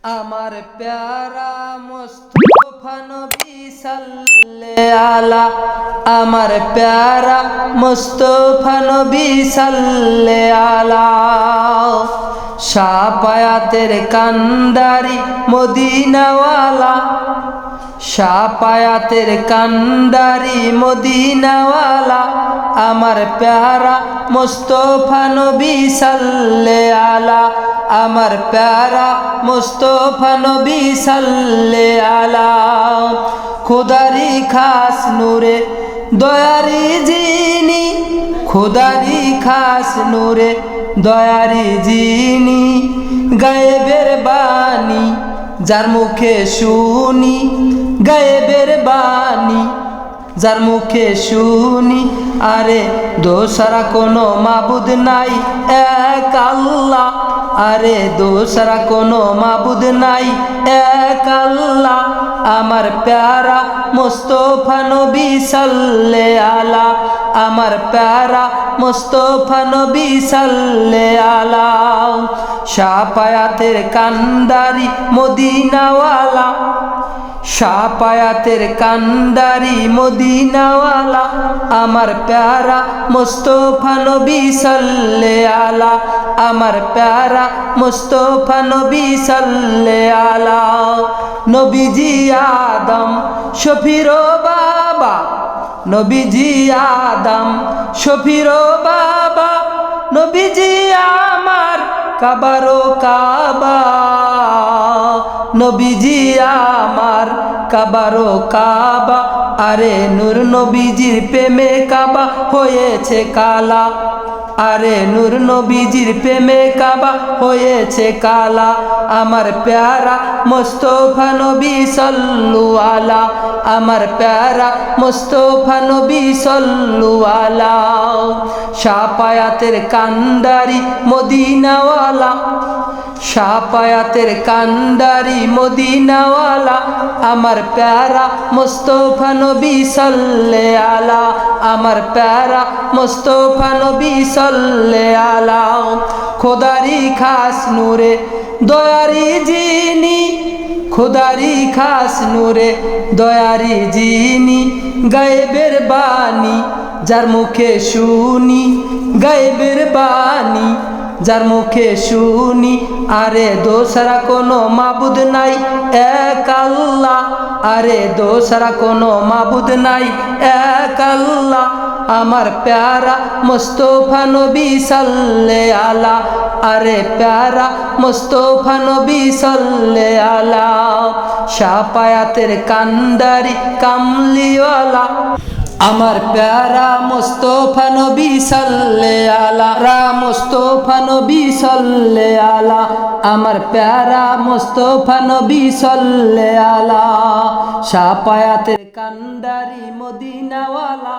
আমার প্যারা মুস্তাফা নবী সাল্লাল্লাহু আলা, আমার প্যারা মুস্তাফা নবী সাল্লাল্লাহু আলা। শাপায়াতের কান্ডারি মদিনাওয়ালা, শাপায়াতের কান্ডারি মদিনাওয়ালা, আমার প্যারা মুস্তাফা নবী সাল্লাল্লাহু আলা, আমার প্যারা মুস্তাফা নবী সাল্লাল্লাহু আলা। খোদারি খাস নূরে দয়ারি যিনি, খোদারি খাস নূরে দয়ারি যিনি, গায়েবের বাণী যার মুখে শুনি, গায়েবের বাণী যার মুখে শুনি। আরে দোসরা কোনো মাবুদ নাই, এক আল্লাহ। আরে দোসরা কোনো মাবুদ নাই, এক আল্লাহ। আমার প্যারা মুস্তাফা নবী সাল্লাল্লাহু আলা, আমার প্যারা মুস্তাফা নবী সাল্লাল্লাহু আলা। শাপায়াতের কান্ডারি মদিনাওয়ালা, শাপায়াতের কান্ডারি মদিনাওয়ালা, আমার প্যারা মুস্তাফা নবী সাল্লাল্লাহু আলা, আমার প্যারা মুস্তাফা নবী সাল্লাল্লাহু আলা। নবীজি আদম শফির বাবা, নবীজি আদম শফির বাবা, নবীজি আমার কাবারো কাবা, নবীজি আমার কাবারো কাবা। আরে নূর নবীজির প্রেমে কাবা হয়েছে কালা, আরে নূর নবীজির প্রেমে কাবা হয়েছে কালা। আমার প্যারা মুস্তাফা নবী সাল্লাল্লাহু আলা, আমার প্যারা মুস্তাফা নবী সাল্লাল্লাহু আলা। শাপায়াতের কান্ডারি মদিনাওয়ালা, শাপায়াতের কান্ডারি মদিনাওয়ালা, আমার প্যারা মুস্তাফা নবী সাল্লাল্লাহু আলা, আমার প্যারা মুস্তাফা নবী সাল্লাল্লাহু আলা। খোদারি খাস নূরে দয়ারি যিনি, খোদারি খাস নূরে দয়ারি যিনি, গায়েবের বাণী যার মুখে শুনি, গায়েবের বাণী যার মুখে শুনি। আরে দোসরা কোনো মাবুদ নাই, এক আল্লাহ। আরে দোসরা কোনো মাবুদ নাই, এক আল্লাহ। আমার প্যারা মুস্তাফা নবী সাল্লাল্লাহু আলা, আরে প্যারা মুস্তাফা নবী সাল্লাল্লাহু আলা। শাপায়াতের কান্ডারি কামলিওয়ালা, আমার প্যারা মুস্তাফা নবী সাল্লাল্লাহু আলা, রা মুস্তাফা নবী সাল্লাল্লাহু আলা, আমার প্যারা মুস্তাফা নবী সাল্লাল্লাহু আলা। শাপায়াতের কান্ডারি মদিনাওয়ালা।